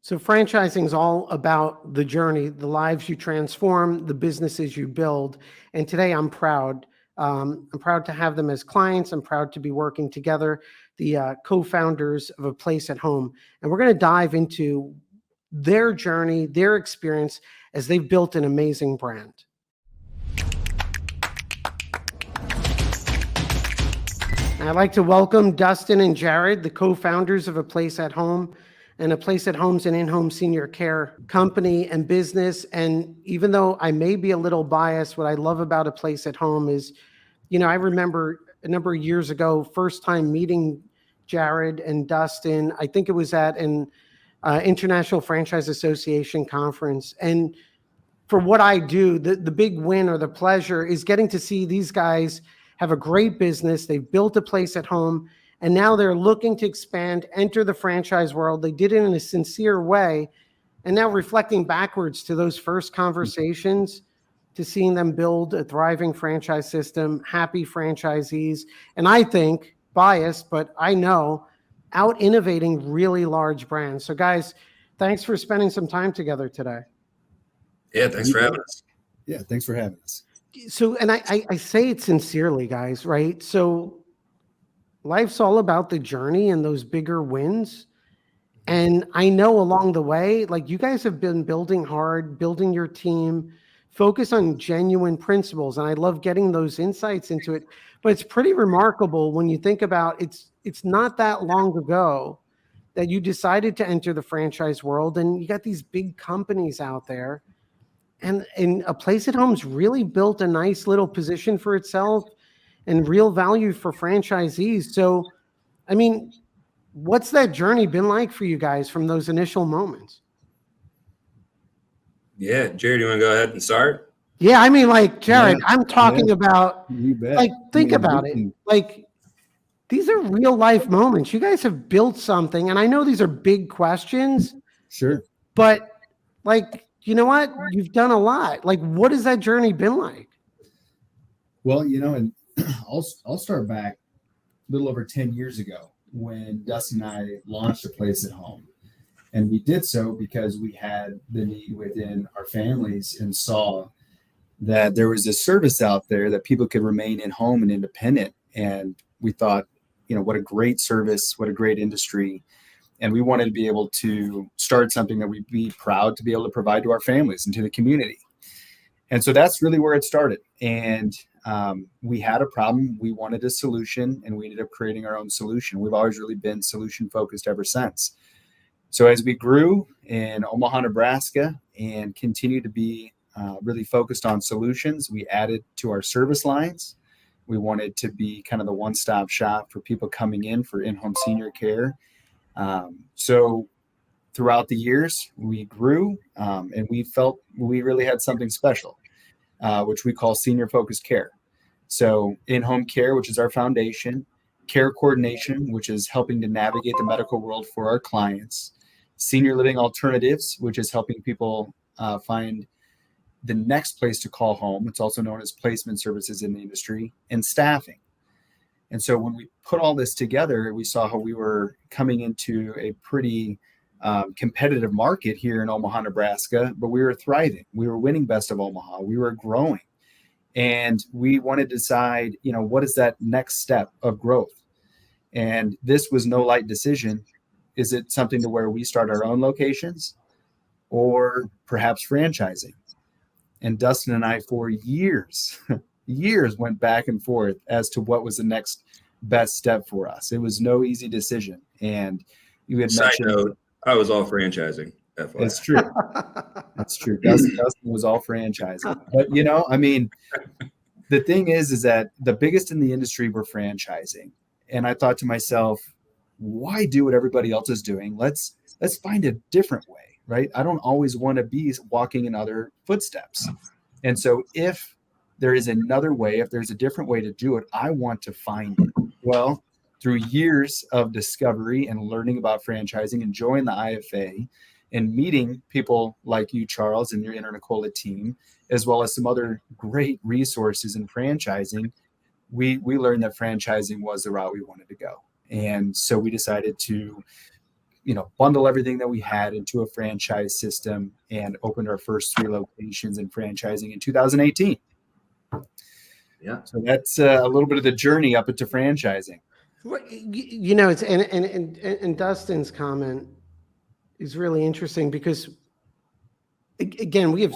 So franchising is all about the journey, the lives you transform, the businesses you build. And today I'm proud. I'm proud to have them as clients. I'm proud to be working together, the co-founders of A Place at Home. And we're going to dive into their journey, their experience as they've built an amazing brand. And I'd like to welcome Dustin and Jerod, the co-founders of A Place at Home. And A Place at Home's an in-home senior care company and business. And even though I may be a little biased, what I love about A Place at Home is, I remember a number of years ago, first time meeting Jerod and Dustin. I think it was at an International Franchise Association conference. And for what I do, the big win or the pleasure is getting to see these guys have a great business. They've built a place at home. And now they're looking to expand, enter the franchise world. They did it in a sincere way. And now reflecting backwards to those first conversations, to seeing them build a thriving franchise system, happy franchisees. And I think, biased, but I know, out innovating really large brands. So guys, thanks for spending some time together today. Yeah, thanks for having us. Yeah, thanks for having us. So, and I say it sincerely, guys, right? So life's all about the journey and those bigger wins. And I know along the way, like you guys have been building hard, building your team, focus on genuine principles. And I love getting those insights into it. But it's pretty remarkable when you think about it's not that long ago that you decided to enter the franchise world, and you got these big companies out there. And A Place at Home's really built a nice little position for itself and real value for franchisees. So, I mean, what's that journey been like for you guys from those initial moments? Yeah, Jerod, you want to go ahead and start? Yeah, I mean, like, Jerod, I'm talking about, like, think about it. Like, these are real life moments. You guys have built something, and I know these are big questions. Sure. But, like, you know what? You've done a lot. Like, what has that journey been like? Well, and I'll start back a little over 10 years ago when Dustin and I launched A Place at Home. And we did so because we had the need within our families and saw that there was a service out there that people could remain in home and independent. And we thought, what a great service, what a great industry. And we wanted to be able to start something that we'd be proud to be able to provide to our families and to the community. And so that's really where it started. And we had a problem. We wanted a solution, and we ended up creating our own solution. We've always really been solution focused ever since. So as we grew in Omaha, Nebraska, and continued to be really focused on solutions, we added to our service lines. We wanted to be kind of the one-stop shop for people coming in for in-home senior care. So throughout the years, we grew, and we felt we really had something special, which we call senior-focused care. So in-home care, which is our foundation, care coordination, which is helping to navigate the medical world for our clients, senior living alternatives, which is helping people find the next place to call home. It's also known as placement services in the industry, and staffing. And so when we put all this together, we saw how we were coming into a pretty competitive market here in Omaha, Nebraska, but we were thriving. We were winning Best of Omaha. We were growing. And we wanted to decide, what is that next step of growth? And this was no light decision. Is it something to where we start our own locations or perhaps franchising? And Dustin and I, for years went back and forth as to what was the next best step for us. It was no easy decision. And you had mentioned, note, I was all franchising. FYI. It's true. That's true. Dustin was all franchising. But, the thing is that the biggest in the industry were franchising. And I thought to myself, why do what everybody else is doing? Let's find a different way, right? I don't always want to be walking in other footsteps. And so if there is another way, if there's a different way to do it, I want to find it. Well, through years of discovery and learning about franchising and joining the IFA and meeting people like you, Charles, and your Internicola team, as well as some other great resources in franchising, we learned that franchising was the route we wanted to go. And so we decided to bundle everything that we had into a franchise system and opened our first 3 locations in franchising in 2018. Yeah. So that's a little bit of the journey up into franchising. It's and Dustin's comment is really interesting because again, we have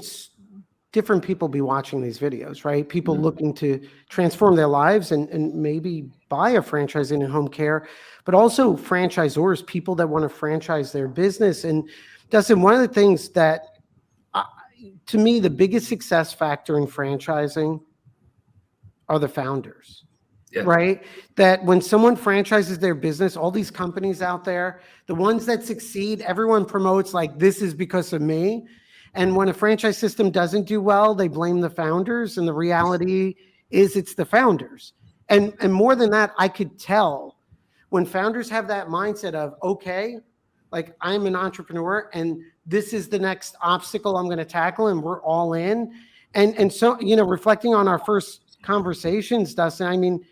different people be watching these videos, right? People looking to transform their lives and maybe buy a franchise in home care, but also franchisors, people that want to franchise their business. And Dustin, one of the things that to me, the biggest success factor in franchising are the founders. Yeah. Right? That when someone franchises their business, all these companies out there, the ones that succeed, everyone promotes like, this is because of me. And when a franchise system doesn't do well, they blame the founders. And the reality is it's the founders. And more than that, I could tell when founders have that mindset of, okay, like I'm an entrepreneur and this is the next obstacle I'm going to tackle and we're all in. And so, reflecting on our first conversations, Dustin, I mean,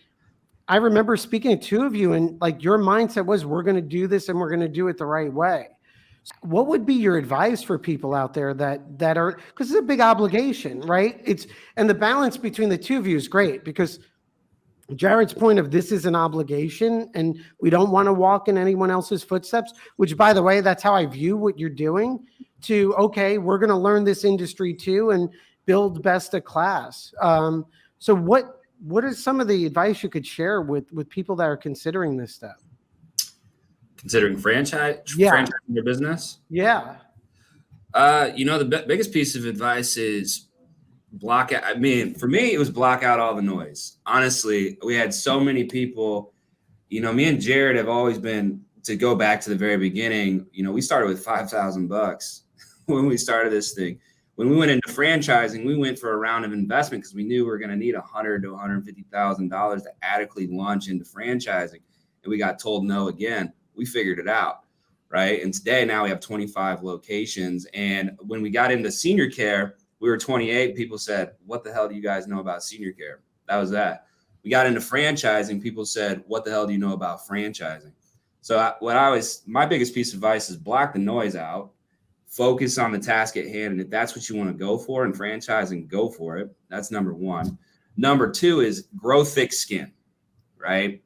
I remember speaking to 2 of you and like your mindset was, we're going to do this and we're going to do it the right way. What would be your advice for people out there that are, because it's a big obligation, right? And the balance between the 2 of you is great because Jerod's point of this is an obligation and we don't want to walk in anyone else's footsteps, which by the way, that's how I view what you're doing to, okay, we're going to learn this industry too and build best of class. So what is some of the advice you could share with people that are considering this step? Considering franchising your business? Yeah. The biggest piece of advice is block out. I mean, for me, it was block out all the noise. Honestly, we had so many people, me and Jerod have always been, to go back to the very beginning, we started with $5,000 when we started this thing. When we went into franchising, we went for a round of investment because we knew we were going to need $100,000 to $150,000 to adequately launch into franchising. And we got told no again. We figured it out, right? And today, now we have 25 locations. And when we got into senior care, we were 28. People said, what the hell do you guys know about senior care? That was that. We got into franchising. People said, what the hell do you know about franchising? So my biggest piece of advice is block the noise out. Focus on the task at hand. And if that's what you want to go for in franchising, go for it. That's number 1. Number 2 is grow thick skin, right?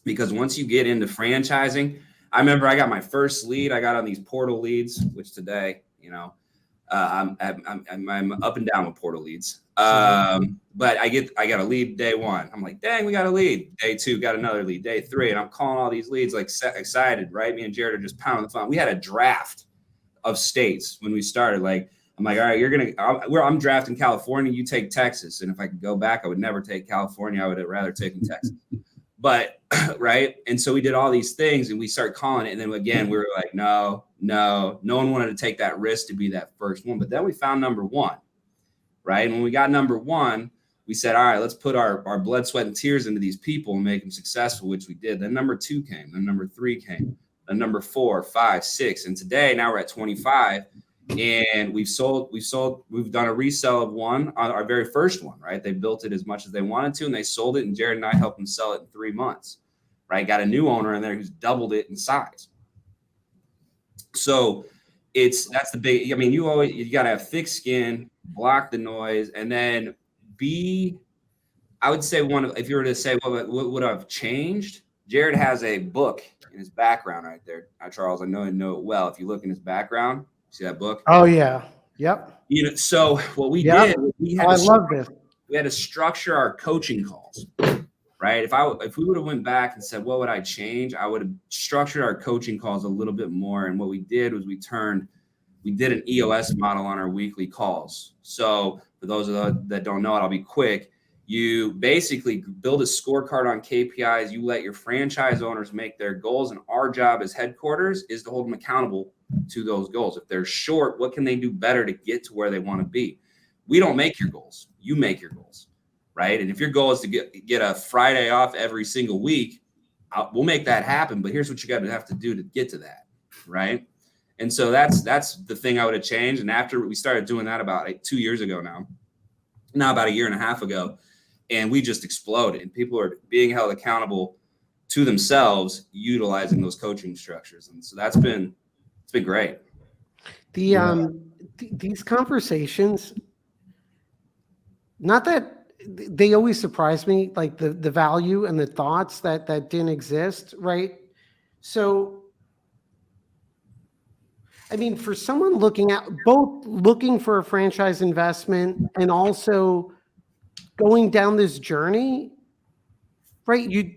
Because once you get into franchising, I remember I got my first lead. I got on these portal leads, which today, I'm up and down with portal leads. But I got a lead day 1. I'm like, dang, we got a lead. Day 2, got another lead. Day 3, and I'm calling all these leads like excited, right? Me and Jerod are just pounding the phone. We had a draft of states when we started. Like, I'm like, all right, I'm drafting California, you take Texas. And if I could go back, I would never take California. I would have rather taken Texas. But, right. And so we did all these things and we started calling it. And then again, we were like, no one wanted to take that risk to be that first one. But then we found number 1, right? And when we got number 1, we said, all right, let's put our blood, sweat, and tears into these people and make them successful, which we did. Then number 2 came, then number 3 came, then number 4, 5, 6. And today, now we're at 25. And we've done a resell of one on our very first one, right? They built it as much as they wanted to and they sold it. And Jerod and I helped them sell it in 3 months, right? Got a new owner in there who's doubled it in size. So that's the big, you got to have thick skin, block the noise, and then I would say if you were to say, what would have changed? Jerod has a book in his background right there. Charles, I know it well. If you look in his background, see that book? Oh yeah. Yep. So what we did, we had to structure our coaching calls, right? If we would have went back and said, what would I change? I would have structured our coaching calls a little bit more. And what we did was we did an EOS model on our weekly calls. So for those that don't know it, I'll be quick. You basically build a scorecard on KPIs. You let your franchise owners make their goals. And our job as headquarters is to hold them accountable to those goals. If they're short, what can they do better to get to where they want to be? We don't make your goals. You make your goals, right? And if your goal is to get a Friday off every single week, we'll make that happen. But here's what you got to have to do to get to that, right? And so that's the thing I would have changed. And after we started doing that about 2 years ago now about a year and a half ago, and we just exploded. And people are being held accountable to themselves utilizing those coaching structures. And so it's been great. These conversations, not that they always surprise me, like the value and the thoughts that didn't exist, right? So, I mean, for someone looking for a franchise investment and also going down this journey, right? You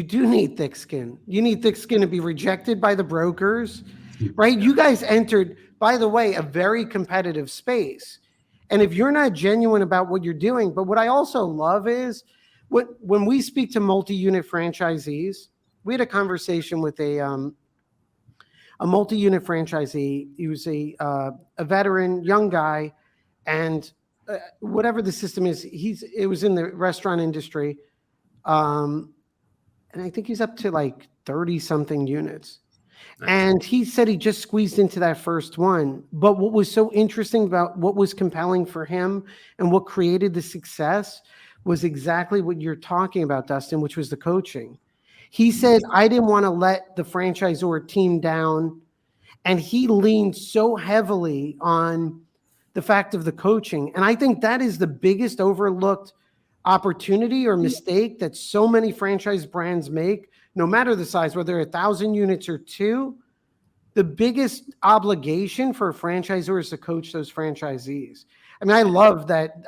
do need thick skin. You need thick skin to be rejected by the brokers, right? You guys entered, by the way, a very competitive space. And if you're not genuine about what you're doing, but what I also love is when we speak to multi-unit franchisees, we had a conversation with a multi-unit franchisee. He was a veteran, young guy, and whatever the system is, it was in the restaurant industry. And I think he's up to like 30 something units. Nice. And he said he just squeezed into that first one. But what was so interesting about what was compelling for him and what created the success was exactly what you're talking about, Dustin, which was the coaching. He said, I didn't want to let the franchisor team down. And he leaned so heavily on the fact of the coaching. And I think that is the biggest overlooked opportunity or mistake that so many franchise brands make, no matter the size, whether 1,000 units or 2. The biggest obligation for a franchisor is to coach those franchisees. I mean, I love that.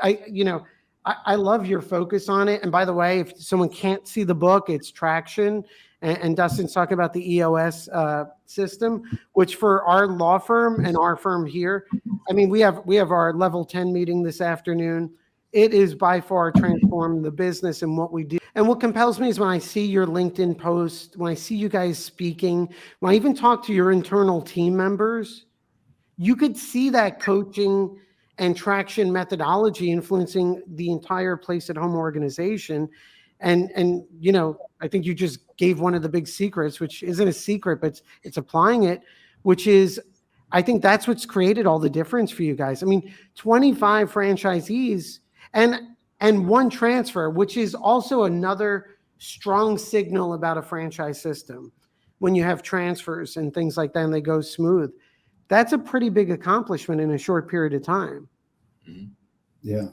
I love your focus on it. And by the way, if someone can't see the book, it's Traction. And Dustin's talking about the EOS system, which for our law firm and our firm here, I mean, we have our level 10 meeting this afternoon. It is by far transformed the business and what we do. And what compels me is when I see your LinkedIn post, when I see you guys speaking, when I even talk to your internal team members, you could see that coaching and Traction methodology influencing the entire place at home organization. And I think you just gave one of the big secrets, which isn't a secret, but it's applying it, which is, I think that's what's created all the difference for you guys. I mean, 25 franchisees and one transfer, which is also another strong signal about a franchise system. When you have transfers and things like that and they go smooth, that's a pretty big accomplishment in a short period of time. Yeah.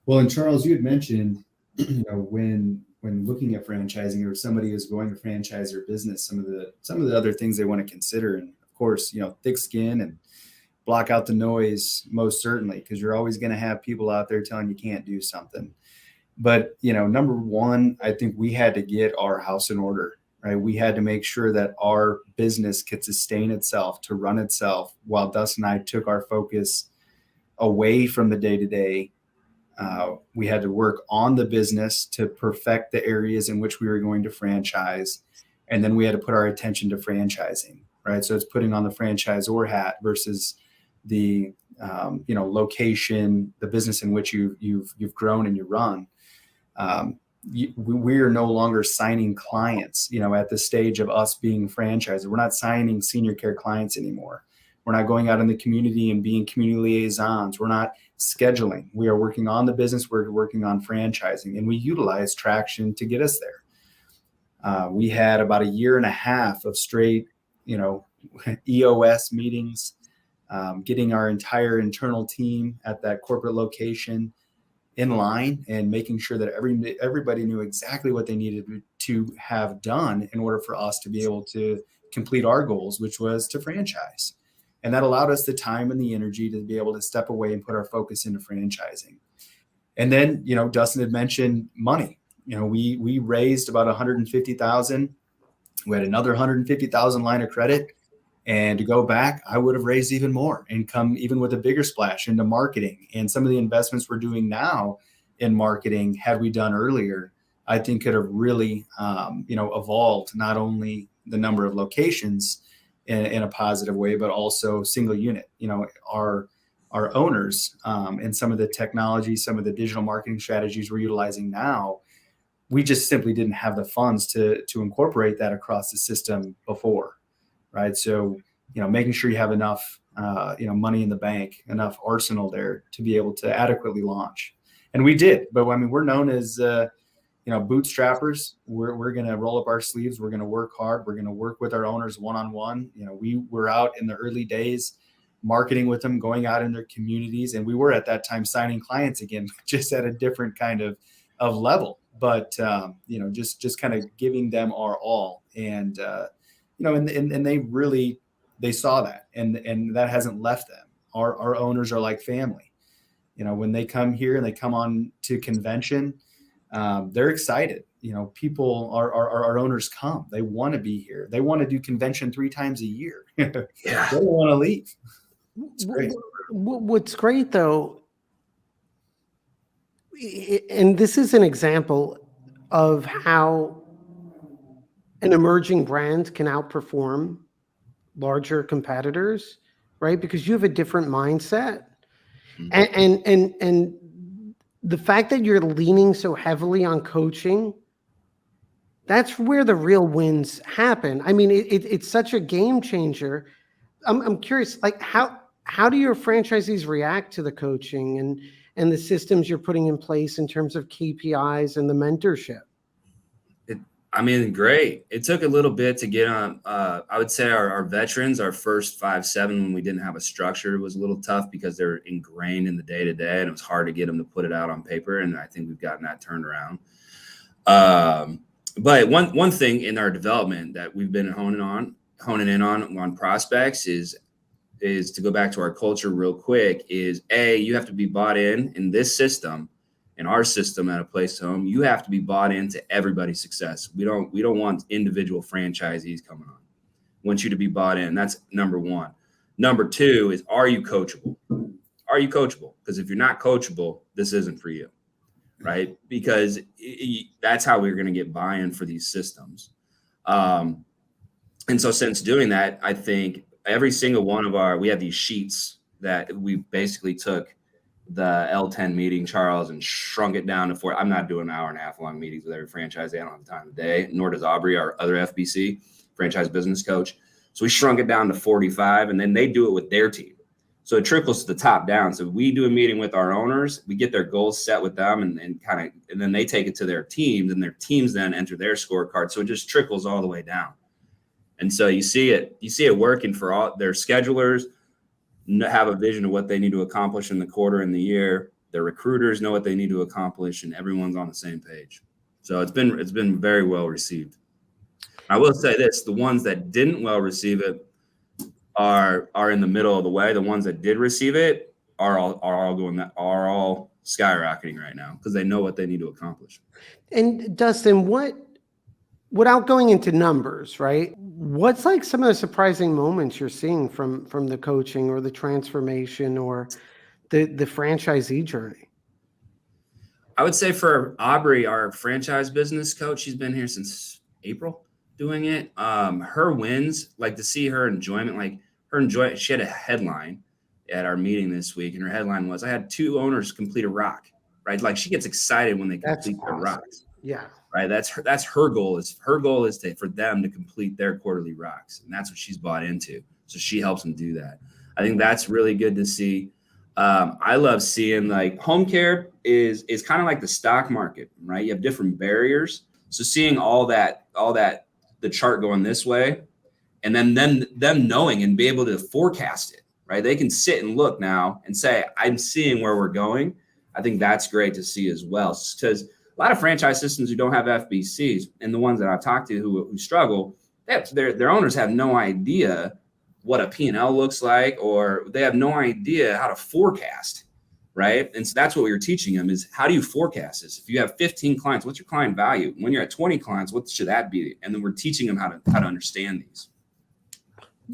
Well, and Charles, you had mentioned, when looking at franchising, or somebody is going to franchise their business, some of the other things they want to consider, and of course, thick skin and block out the noise, most certainly, because you're always going to have people out there telling you can't do something. But number one, I think we had to get our house in order, right? We had to make sure that our business could sustain itself, to run itself, while Dustin and I took our focus away from the day-to-day. We had to work on the business to perfect the areas in which we were going to franchise. And then we had to put our attention to franchising, right? So it's putting on the franchisor hat versus the, location, the business in which you've grown and you run. We are no longer signing clients, at the stage of us being franchised. We're not signing senior care clients anymore. We're not going out in the community and being community liaisons. We're not scheduling. We are working on the business. We're working on franchising, and we utilize Traction to get us there. We had about 1.5 years of straight, EOS meetings, getting our entire internal team at that corporate location in line and making sure that everybody knew exactly what they needed to have done in order for us to be able to complete our goals, which was to franchise. And that allowed us the time and the energy to be able to step away and put our focus into franchising. And then, Dustin had mentioned money. We raised about $150,000. We had another $150,000 line of credit. And to go back, I would have raised even more and come even with a bigger splash into marketing. And some of the investments we're doing now in marketing, had we done earlier, I think could have really, evolved not only the number of locations in a positive way, but also single unit. Our owners and some of the technology, some of the digital marketing strategies we're utilizing now, we just simply didn't have the funds to incorporate that across the system before, right? So, making sure you have enough, money in the bank, enough arsenal there to be able to adequately launch. And we did, but we're known as, bootstrappers, we're going to roll up our sleeves. We're going to work hard. We're going to work with our owners one-on-one. We were out in the early days marketing with them, going out in their communities. And we were at that time signing clients again, just at a different kind of level, but just kind of giving them our all. And, and they saw that, and that hasn't left them. Our owners are like family. When they come here and they come on to convention, they're excited. People, our owners come. They want to be here. They want to do convention 3 times a year. Yeah. They don't want to leave. It's great. What's great though, and this is an example of how an emerging brand can outperform larger competitors, right? Because you have a different mindset. And the fact that you're leaning so heavily on coaching, that's where the real wins happen. I mean, it's such a game changer. I'm curious, like how do your franchisees react to the coaching and the systems you're putting in place in terms of KPIs and the mentorship? Great. It took a little bit to get on. I would say our veterans, our first 5-7, when we didn't have a structure, was a little tough because they're ingrained in the day-to-day, and it was hard to get them to put it out on paper. And I think we've gotten that turned around. But one thing in our development that we've been honing in on prospects is to go back to our culture real quick is you have to be bought in this system. In our system at a place home, you have to be bought into everybody's success. We don't want individual franchisees coming on. We want you to be bought in. That's number one. Number two is, are you coachable? Are you coachable? Because if you're not coachable, this isn't for you, right? Because that's how we're going to get buy-in for these systems. And so since doing that, I think every single one of we have these sheets that we basically took the L10 meeting, Charles, and shrunk it down to 4. I'm not doing 1.5 hour long meetings with every franchisee. I don't have the time of day, nor does Aubrey, our other FBC, franchise business coach. So we shrunk it down to 45, and then they do it with their team. So it trickles to the top down. So we do a meeting with our owners, we get their goals set with them, and then they take it to their teams, and their teams then enter their scorecard. So it just trickles all the way down. And so you see it working for all their schedulers. Have a vision of what they need to accomplish in the quarter and the year. Their recruiters know what they need to accomplish, and everyone's on the same page. So it's been very well received. I will say this: the ones that didn't well receive it are in the middle of the way. The ones that did receive it are all skyrocketing right now because they know what they need to accomplish. And Dustin, without going into numbers, right? What's like some of the surprising moments you're seeing from the coaching or the transformation or the franchisee journey? I would say for Aubrey, our franchise business coach, she's been here since April doing it. Her wins, like to see her enjoyment, she had a headline at our meeting this week, and her headline was, I had 2 owners complete a rock, right? Like she gets excited when they complete their rocks. Yeah. Right. That's her goal is for them to complete their quarterly rocks. And that's what she's bought into. So she helps them do that. I think that's really good to see. I love seeing like home care is kind of like the stock market, right? You have different barriers. So seeing all that, the chart going this way, and then them knowing and be able to forecast it, right? They can sit and look now and say, I'm seeing where we're going. I think that's great to see as well. Because a lot of franchise systems who don't have FBCs, and the ones that I've talked to who struggle, their owners have no idea what a P&L looks like, or they have no idea how to forecast, right? And so that's what we were teaching them is, how do you forecast this? If you have 15 clients, what's your client value? When you're at 20 clients, what should that be? And then we're teaching them how to understand these.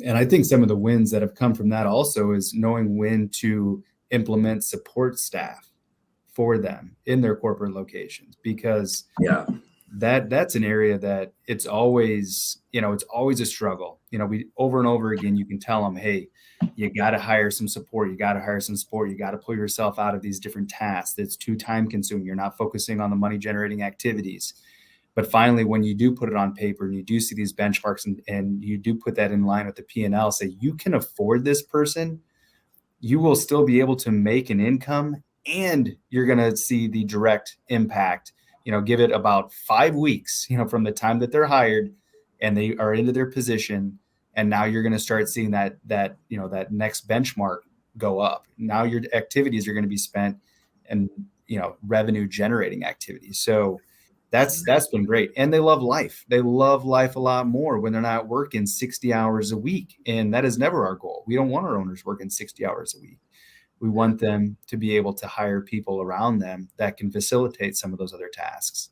And I think some of the wins that have come from that also is knowing when to implement support staff for them in their corporate locations, because that's an area that it's always a struggle. We over and over again, you can tell them, hey, you got to hire some support. You got to pull yourself out of these different tasks. It's too time consuming. You're not focusing on the money generating activities. But finally, when you do put it on paper and you do see these benchmarks and you do put that in line with the P&L, say you can afford this person, you will still be able to make an income, and you're going to see the direct impact give it about 5 weeks, from the time that they're hired and they are into their position. And now you're going to start seeing that next benchmark go up. Now your activities are going to be spent and, revenue generating activities. So that's been great. And they love life. They love life a lot more when they're not working 60 hours a week. And that is never our goal. We don't want our owners working 60 hours a week. We want them to be able to hire people around them that can facilitate some of those other tasks.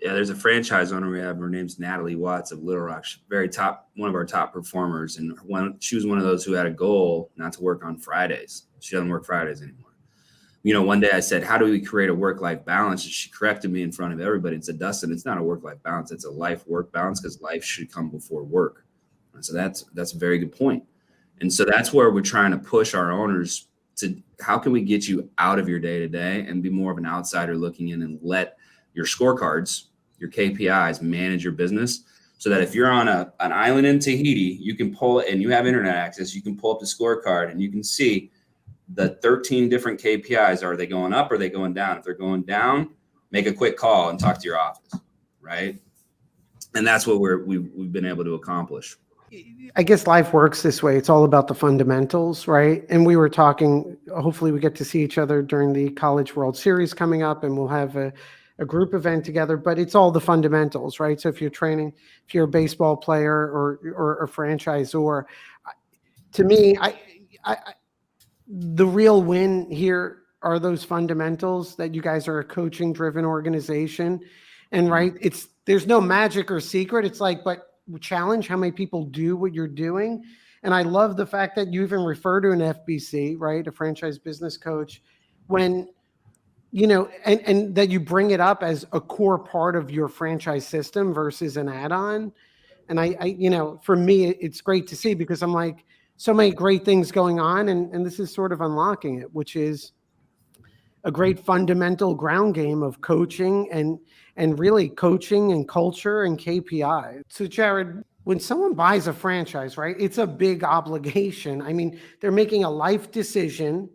Yeah, there's a franchise owner we have. Her name's Natalie Watts of Little Rock. She's one of our top performers. And she was one of those who had a goal not to work on Fridays. She doesn't work Fridays anymore. One day I said, how do we create a work-life balance? And she corrected me in front of everybody and said, Dustin, it's not a work-life balance. It's a life-work balance, because life should come before work. And so that's a very good point. And so that's where we're trying to push our owners to, how can we get you out of your day-to-day and be more of an outsider looking in, and let your scorecards, your KPIs manage your business, so that if you're on an island in Tahiti, you can pull it and you have internet access, you can pull up the scorecard and you can see the 13 different KPIs. Are they going up? Or are they going down? If they're going down, make a quick call and talk to your office, right? And that's what we've been able to accomplish. I guess life works this way. It's all about the fundamentals, right? And we were talking, hopefully we get to see each other during the College World Series coming up, and we'll have a group event together, but it's all the fundamentals, right? So if you're training, if you're a baseball player or a franchisor, to me, the real win here are those fundamentals, that you guys are a coaching driven organization. And right, there's no magic or secret. It's like, but challenge how many people do what you're doing. And I love the fact that you even refer to an FBC, right? A franchise business coach, when, and that you bring it up as a core part of your franchise system versus an add-on. And I for me, it's great to see, because I'm like, so many great things going on. And this is sort of unlocking it, which is a great fundamental ground game of coaching and really coaching and culture and KPI. So Jerod, when someone buys a franchise, right, it's a big obligation. I mean, they're making a life decision.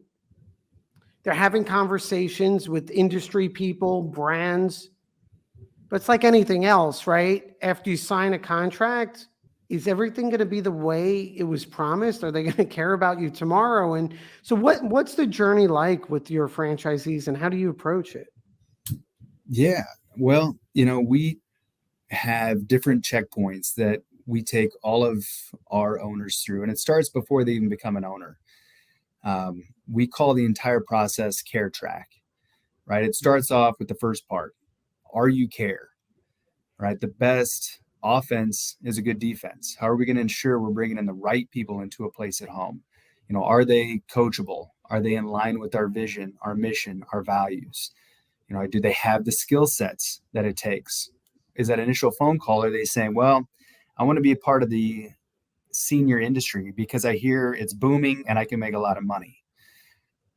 They're having conversations with industry people, brands, but it's like anything else, right? After you sign a contract, is everything going to be the way it was promised? Are they going to care about you tomorrow? And so what's the journey like with your franchisees, and how do you approach it? Yeah, well, we have different checkpoints that we take all of our owners through, and it starts before they even become an owner. We call the entire process care track, right? It starts off with the first part. Are you care, right? The best offense is a good defense. How are we going to ensure we're bringing in the right people into a place at home? Are they coachable? Are they in line with our vision, our mission, our values? Do they have the skill sets that it takes? Is that initial phone call, are they saying, well, I want to be a part of the senior industry because I hear it's booming and I can make a lot of money,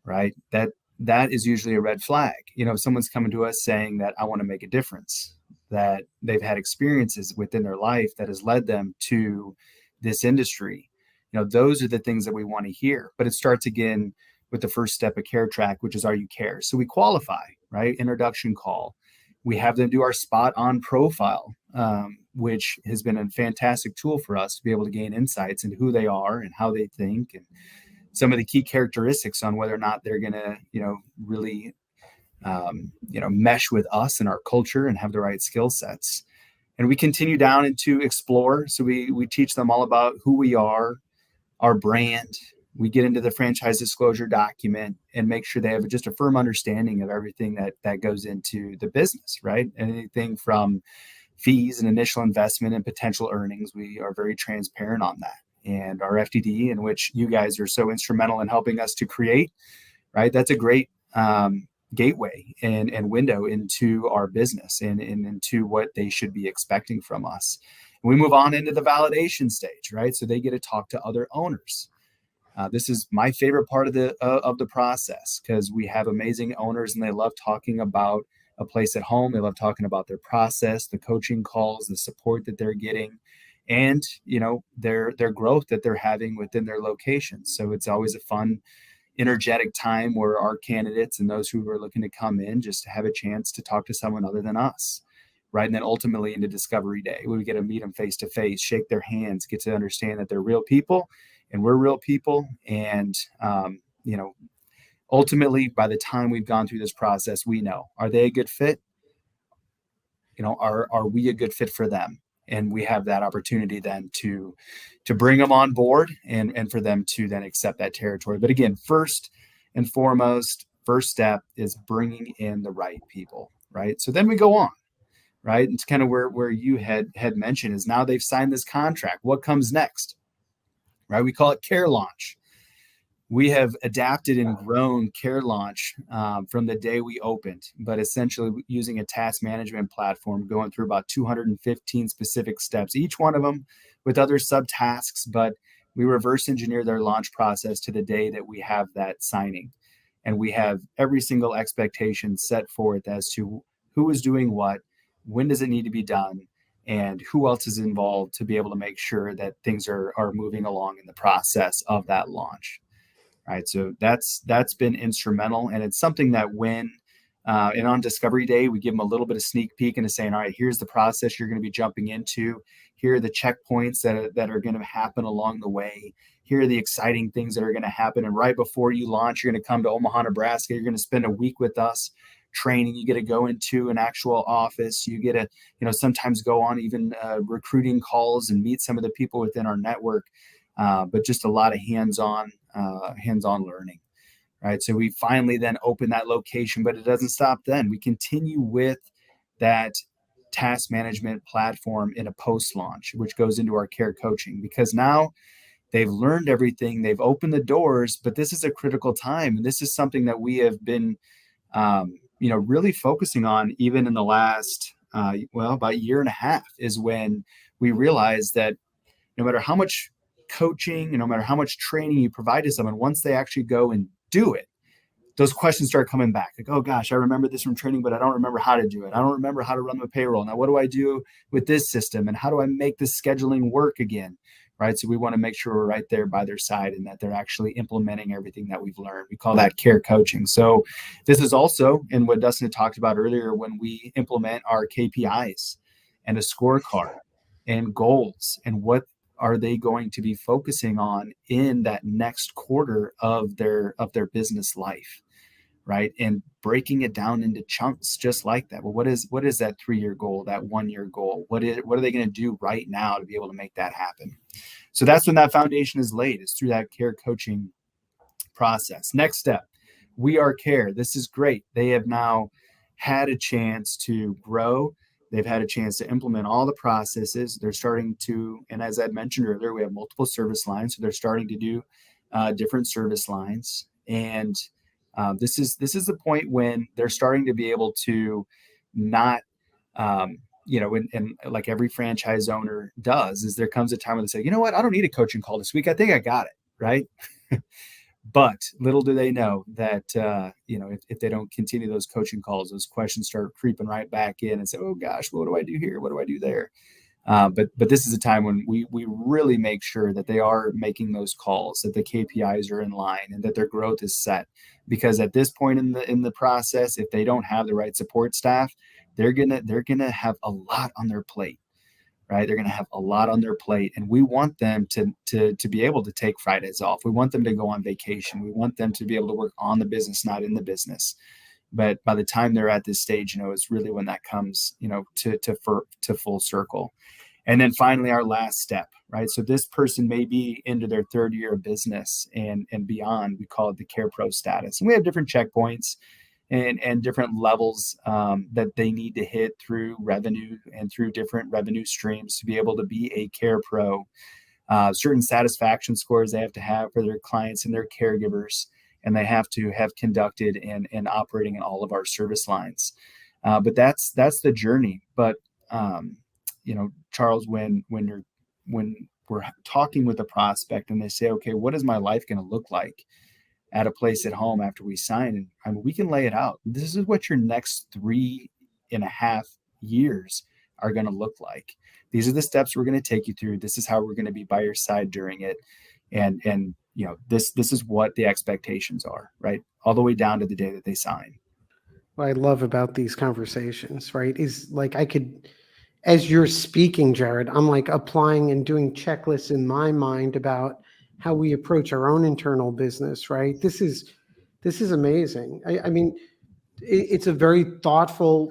right? That is usually a red flag. If someone's coming to us saying that I want to make a difference, that they've had experiences within their life that has led them to this industry, those are the things that we want to hear. But it starts again with the first step of care track, which is, are you care? So we qualify, right? Introduction call. We have them do our spot on profile, which has been a fantastic tool for us to be able to gain insights into who they are and how they think, and some of the key characteristics on whether or not they're going to, really, mesh with us and our culture and have the right skill sets. And we continue down into explore. So we teach them all about who we are, our brand. We get into the franchise disclosure document and make sure they have just a firm understanding of everything that goes into the business, right? Anything from fees and initial investment and potential earnings. We are very transparent on that. And our FDD, in which you guys are so instrumental in helping us to create, right? That's a great gateway and window into our business and into what they should be expecting from us. And we move on into the validation stage, right? So they get to talk to other owners. This is my favorite part of the process, because we have amazing owners and they love talking about a place at home. They love talking about their process, the coaching calls, the support that they're getting, and their growth that they're having within their locations. So it's always a fun energetic time where our candidates and those who are looking to come in just to have a chance to talk to someone other than us, right? And then ultimately into discovery day, we get to meet them face to face, shake their hands, get to understand that they're real people and we're real people. And, ultimately, by the time we've gone through this process, we know, are they a good fit? Are we a good fit for them? And we have that opportunity then to bring them on board and for them to then accept that territory. But again, first and foremost, first step is bringing in the right people, right? So then we go on, right? It's kind of where you had mentioned is now they've signed this contract. What comes next, right? We call it care launch. We have adapted and grown Care Launch from the day we opened, but essentially using a task management platform, going through about 215 specific steps, each one of them with other subtasks, but we reverse engineer their launch process to the day that we have that signing. And we have every single expectation set forth as to who is doing what, when does it need to be done, and who else is involved to be able to make sure that things are moving along in the process of that launch. Right. So that's been instrumental. And it's something that when and on discovery day, we give them a little bit of sneak peek into saying, all right, here's the process you're going to be jumping into. Here are the checkpoints that are going to happen along the way. Here are the exciting things that are going to happen. And right before you launch, you're going to come to Omaha, Nebraska. You're going to spend a week with us training. You get to go into an actual office. You get to, sometimes go on even recruiting calls and meet some of the people within our network. But just a lot of hands-on learning, right? So we finally then open that location, but it doesn't stop then. We continue with that task management platform in a post-launch, which goes into our care coaching, because now they've learned everything, they've opened the doors, but this is a critical time. And this is something that we have been, really focusing on even in the last, about a year and a half is when we realized that no matter how much coaching and no matter how much training you provide to someone, once they actually go and do it, those questions start coming back. Like, oh gosh, I remember this from training, but I don't remember how to do it. I don't remember how to run the payroll. Now, what do I do with this system? And how do I make this scheduling work again? Right. So we want to make sure we're right there by their side and that they're actually implementing everything that we've learned. We call that care coaching. So this is also in what Dustin had talked about earlier, when we implement our KPIs and a scorecard and goals and what are they going to be focusing on in that next quarter of their business life, right? And breaking it down into chunks just like that. Well, what is that 3-year goal, that 1-year goal? What are they going to do right now to be able to make that happen? So that's when that foundation is laid, is through that care coaching process. Next step, We Are Care. This is great. They have now had a chance to grow. They've had a chance to implement all the processes. They're starting to, and as I mentioned earlier, we have multiple service lines. So they're starting to do different service lines. And this is the point when they're starting to be able to not, and like every franchise owner does, is there comes a time when they say, you know what, I don't need a coaching call this week. I think I got it, right? But little do they know that, if they don't continue those coaching calls, those questions start creeping right back in and say, oh gosh, what do I do here? What do I do there? But this is a time when we really make sure that they are making those calls, that the KPIs are in line and that their growth is set. Because at this point in the process, if they don't have the right support staff, they're gonna have a lot on their plate. Right? They're going to have a lot on their plate, and we want them to be able to take Fridays off. We want them to go on vacation. We want them to be able to work on the business, not in the business. But by the time they're at this stage, it's really when that comes, to full circle. And then finally, our last step, right? So this person may be into their 3rd year of business and beyond. We call it the Care Pro status, and we have different checkpoints and different levels that they need to hit through revenue and through different revenue streams to be able to be a Care Pro. Certain satisfaction scores they have to have for their clients and their caregivers, and they have to have conducted and operating in all of our service lines. But that's the journey. But Charles, when we're talking with a prospect and they say, okay, what is my life going to look like at a place at home after we sign? And we can lay it out. This is what your next 3.5 years are going to look like. These are the steps we're going to take you through. This is how we're going to be by your side during it. And this is what the expectations are, right? All the way down to the day that they sign. What I love about these conversations, right, is like as you're speaking, Jerod, I'm like applying and doing checklists in my mind about how we approach our own internal business, right? This is amazing. I mean, it's a very thoughtful.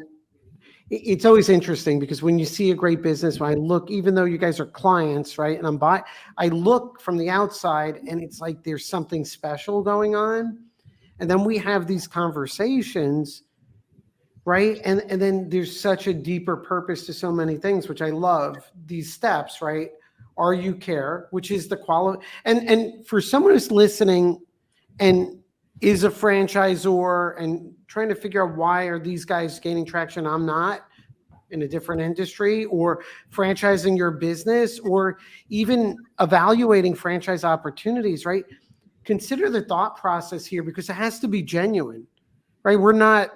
It's always interesting because when you see a great business, when I look, even though you guys are clients, right, and I look from the outside and it's like there's something special going on, and then we have these conversations, right, and then there's such a deeper purpose to so many things, which I love. These steps, right? Are you care, which is the quality, and for someone who's listening and is a franchisor and trying to figure out why are these guys gaining traction, I'm not, in a different industry, or franchising your business, or even evaluating franchise opportunities, right? Consider the thought process here, because it has to be genuine, right? We're not,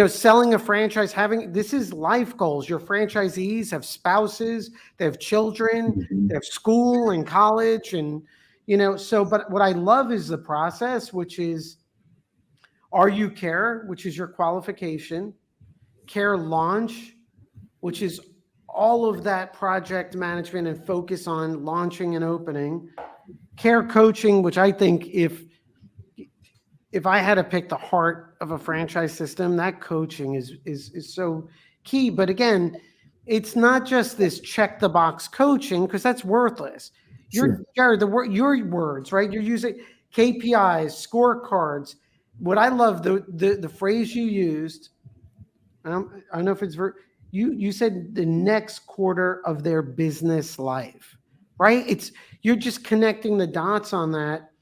selling a franchise, this is life goals. Your franchisees have spouses, they have children, they have school and college, and but what I love is the process, which is, are you care, which is your qualification, care launch, which is all of that project management and focus on launching and opening, care coaching, which I think if I had to pick the heart of a franchise system, that coaching is so key. But again, it's not just this check the box coaching, because that's worthless. Sure. Jerod, your words, right? You're using KPIs, scorecards. What I love, the phrase you used, I don't know if it's you said the next quarter of their business life, right? You're just connecting the dots on that.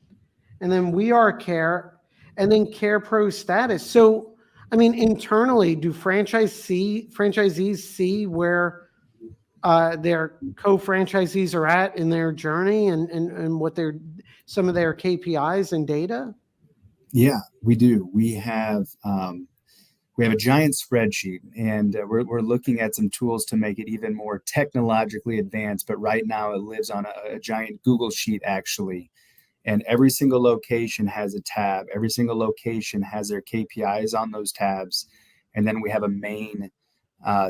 And then we are care, and then Care Pro status. So, I mean, internally, do franchisees see where their co-franchisees are at in their journey, and what some of their KPIs and data? Yeah, we do. We have a giant spreadsheet, and we're looking at some tools to make it even more technologically advanced. But right now, it lives on a giant Google sheet, actually. And every single location has a tab. Every single location has their KPIs on those tabs. And then we have a main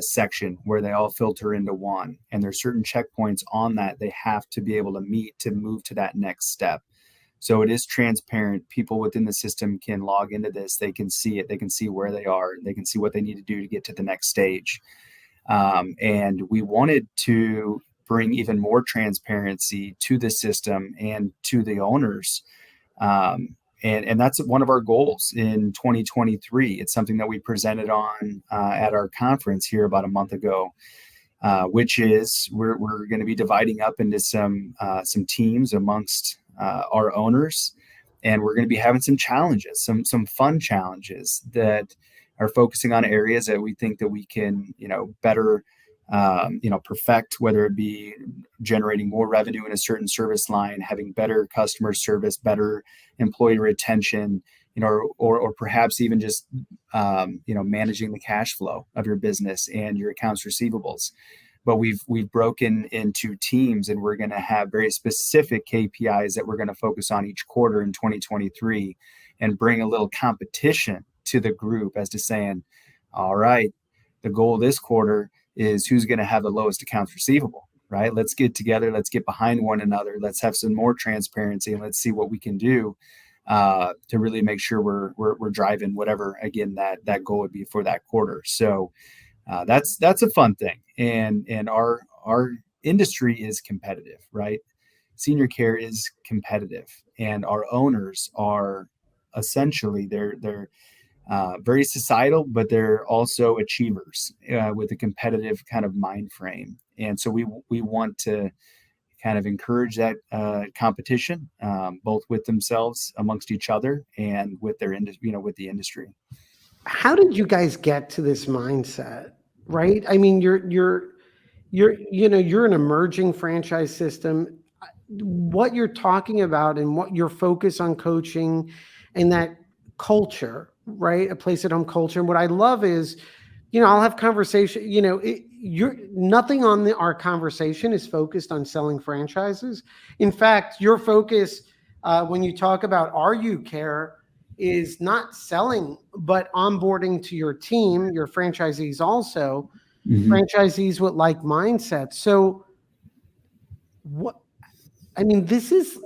section where they all filter into one. And there's certain checkpoints on that they have to be able to meet to move to that next step. So it is transparent. People within the system can log into this. They can see it. They can see where they are. They can see what they need to do to get to the next stage. And we wanted to bring even more transparency to the system and to the owners. And that's one of our goals in 2023. It's something that we presented on at our conference here about a month ago, which is we're going to be dividing up into some teams amongst our owners, and we're going to be having some challenges, some fun challenges that are focusing on areas that we think that we can better perfect, whether it be generating more revenue in a certain service line, having better customer service, better employee retention, or perhaps even just managing the cash flow of your business and your accounts receivables. But we've broken into teams, and we're going to have very specific KPIs that we're going to focus on each quarter in 2023, and bring a little competition to the group as to saying, all right, the goal this quarter is who's going to have the lowest accounts receivable, right? Let's get together. Let's get behind one another. Let's have some more transparency, and let's see what we can do to really make sure we're driving whatever, again, that goal would be for that quarter. So that's a fun thing. And our industry is competitive, right? Senior care is competitive, and our owners are essentially they're very societal, but they're also achievers with a competitive kind of mind frame. And so we want to kind of encourage that competition, both with themselves, amongst each other, and with their with the industry. How did you guys get to this mindset? Right? I mean, you're an emerging franchise system. What you're talking about and what your focus on coaching and that culture, right? A place at home culture. And what I love is, I'll have conversation, nothing on our conversation is focused on selling franchises. In fact, your focus, when you talk about RU Care is not selling, but onboarding to your team, your franchisees also, franchisees with like mindsets. So what, I mean, this is,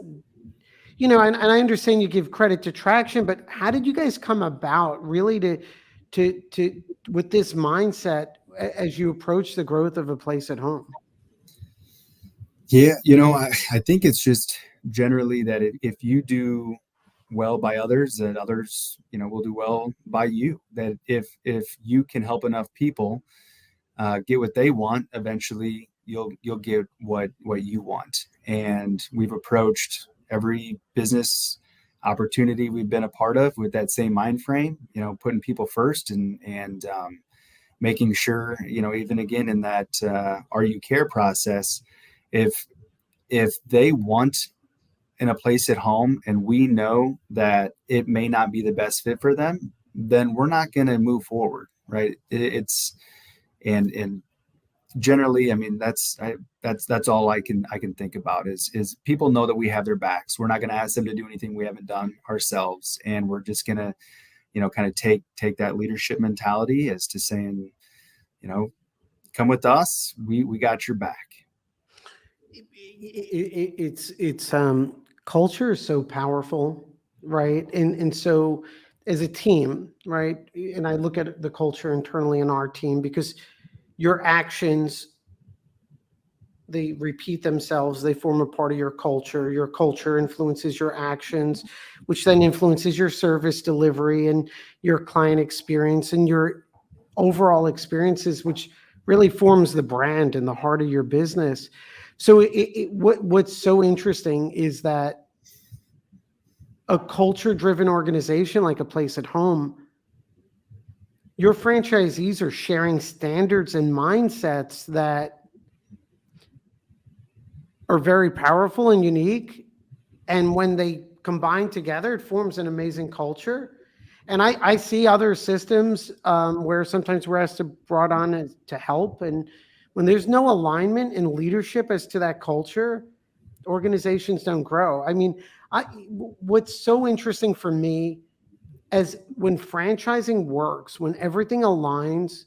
and I understand you give credit to Traction, but how did you guys come about really to with this mindset as you approach the growth of a place at home? Yeah, I think it's just generally that if you do well by others, that others, will do well by you. That if you can help enough people get what they want, eventually you'll get what you want. And we've approached every business opportunity we've been a part of with that same mind frame, putting people first and making sure, even again in that RU Care process, if they want in a place at home and we know that it may not be the best fit for them, then we're not going to move forward, right? It's and generally, I mean, that's all I can think about is people know that we have their backs. We're not going to ask them to do anything we haven't done ourselves, and we're just going to kind of take that leadership mentality as to saying, come with us, we got your back. It's culture is so powerful, right? And so as a team, right? And I look at the culture internally in our team because your actions, they repeat themselves, they form a part of your culture influences your actions, which then influences your service delivery and your client experience and your overall experiences, which really forms the brand and the heart of your business. So what's so interesting is that a culture-driven organization like a place at home, your franchisees are sharing standards and mindsets that are very powerful and unique. And when they combine together, it forms an amazing culture. And I see other systems where sometimes we're asked to brought on to help. And when there's no alignment in leadership as to that culture, organizations don't grow. I mean, what's so interesting for me as when franchising works, when everything aligns,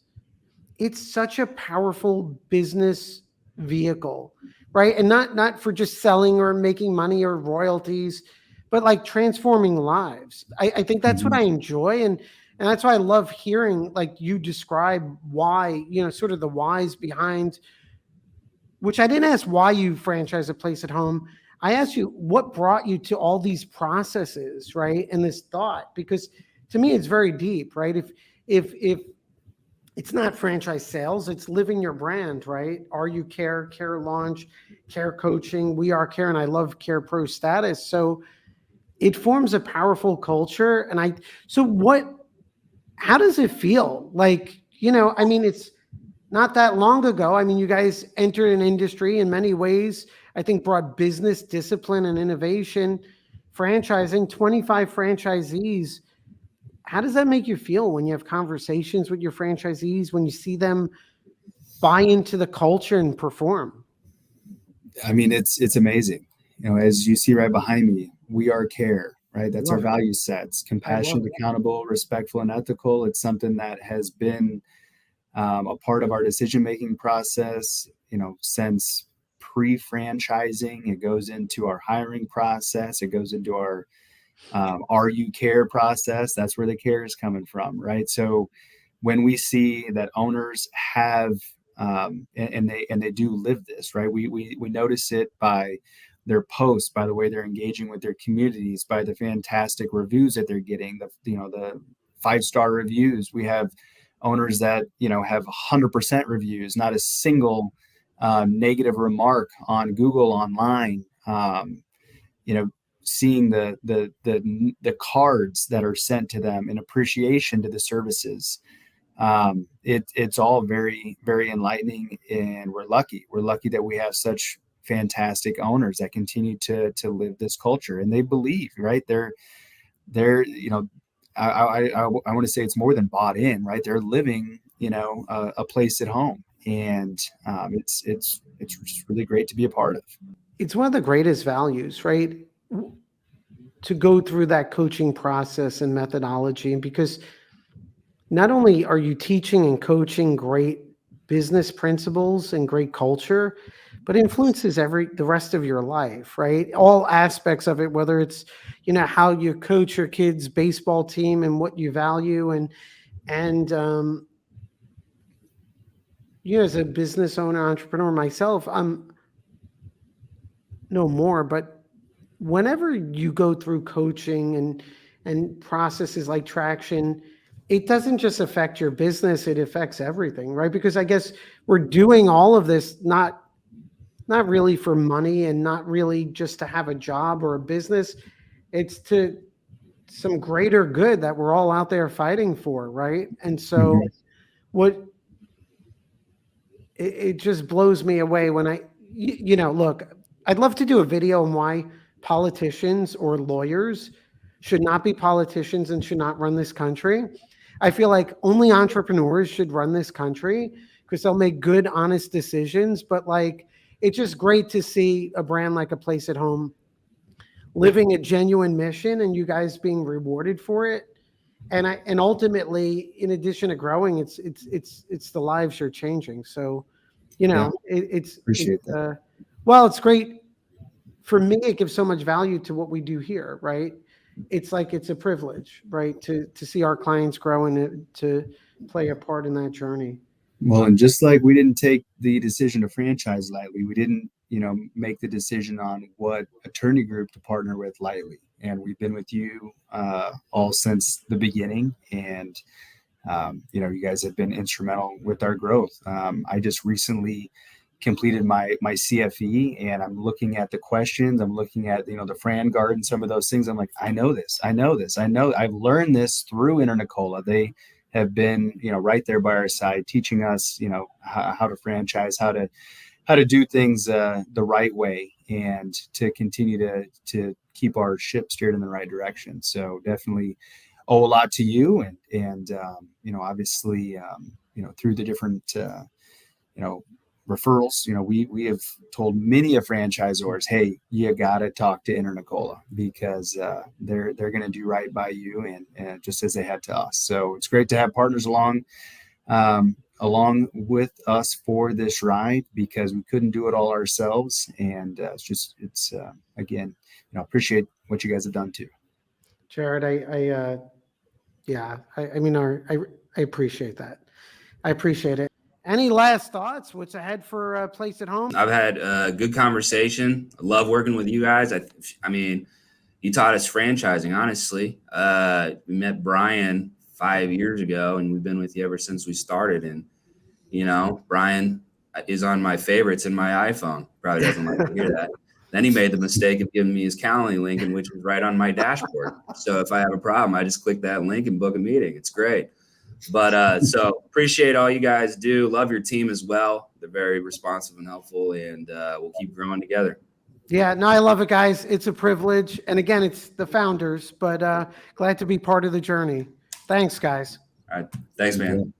it's such a powerful business vehicle, right? And not for just selling or making money or royalties, but like transforming lives. I think that's what I enjoy. And that's why I love hearing like you describe why, sort of the whys behind, which I didn't ask why you franchise a place at home. I asked you what brought you to all these processes, right? And this thought, because to me, it's very deep, right? If it's not franchise sales, it's living your brand, right? RU Care, Care Launch, Care Coaching, We Are Care, and I love Care Pro status. So it forms a powerful culture. And how does it feel? Like, I mean, it's not that long ago. I mean, you guys entered an industry in many ways, I think brought business discipline and innovation, franchising, 25 franchisees. How does that make you feel when you have conversations with your franchisees, when you see them buy into the culture and perform? I mean, it's amazing. As you see right behind me, We Are Care, right? That's our value sets: compassionate, accountable, respectful, and ethical. It's something that has been a part of our decision-making process, since pre-franchising. It goes into our hiring process. It goes into our RU Care process. That's where the care is coming from, right? So when we see that owners have and they do live this, right? We notice it by their posts, by the way they're engaging with their communities, by the fantastic reviews that they're getting, the 5-star reviews. We have owners that have 100% reviews, not a single negative remark on Google online. Seeing the cards that are sent to them in appreciation to the services. It's all very, very enlightening, and we're lucky that we have such fantastic owners that continue to live this culture, and they believe, right? They're I want to say it's more than bought in, right? They're living, a place at home, and it's really great to be a part of. It's one of the greatest values, right? to go through that coaching process and methodology. And because not only are you teaching and coaching great business principles and great culture, but influences the rest of your life, right? All aspects of it, whether it's, how you coach your kids' baseball team and what you value, and as a business owner, entrepreneur myself, I'm no more, but whenever you go through coaching and processes like traction, it doesn't just affect your business, it affects everything, right? Because I guess we're doing all of this not really for money and not really just to have a job or a business. It's to some greater good that we're all out there fighting for, right? And so it just blows me away when look, I'd love to do a video on why politicians or lawyers should not be politicians and should not run this country. I feel like only entrepreneurs should run this country because they'll make good, honest decisions. But it's just great to see a brand like A Place at Home living a genuine mission and you guys being rewarded for it. And ultimately, in addition to growing, it's the lives you're changing. So, Appreciate that. Well, it's great for me. It gives so much value to what we do here, right? It's a privilege, right? To see our clients grow and to play a part in that journey. Well, and just like we didn't take the decision to franchise lightly, we didn't, make the decision on what attorney group to partner with lightly. And we've been with you all since the beginning. And, you guys have been instrumental with our growth. I just recently completed my CFE, and I'm looking at the questions. I'm looking at, the Fran Guard and some of those things. I'm like, I know this. I've learned this through Internicola. They have been, right there by our side, teaching us, how to franchise, how to do things the right way, and to continue to keep our ship steered in the right direction. So definitely owe a lot to you, and obviously, through the different, referrals, we have told many of franchisors, hey, you got to talk to Internicola because they're going to do right by you, and just as they had to us. So it's great to have partners along with us for this ride, because we couldn't do it all ourselves. And it's again, appreciate what you guys have done too. Jerod, I appreciate that. I appreciate it. Any last thoughts? What's ahead for Place at Home? I've had a good conversation. I love working with you guys. I mean, you taught us franchising, honestly. We met Brian 5 years ago, and we've been with you ever since we started. And, Brian is on my favorites in my iPhone. Probably doesn't like to hear that. Then he made the mistake of giving me his Calendly link, which is right on my dashboard. So if I have a problem, I just click that link and book a meeting. It's great. But so appreciate all you guys do. Love your team as well. They're very responsive and helpful, and we'll keep growing together. Yeah, no, I love it, guys. It's a privilege. And again, it's the founders, but glad to be part of the journey. Thanks, guys. All right. Thanks, man.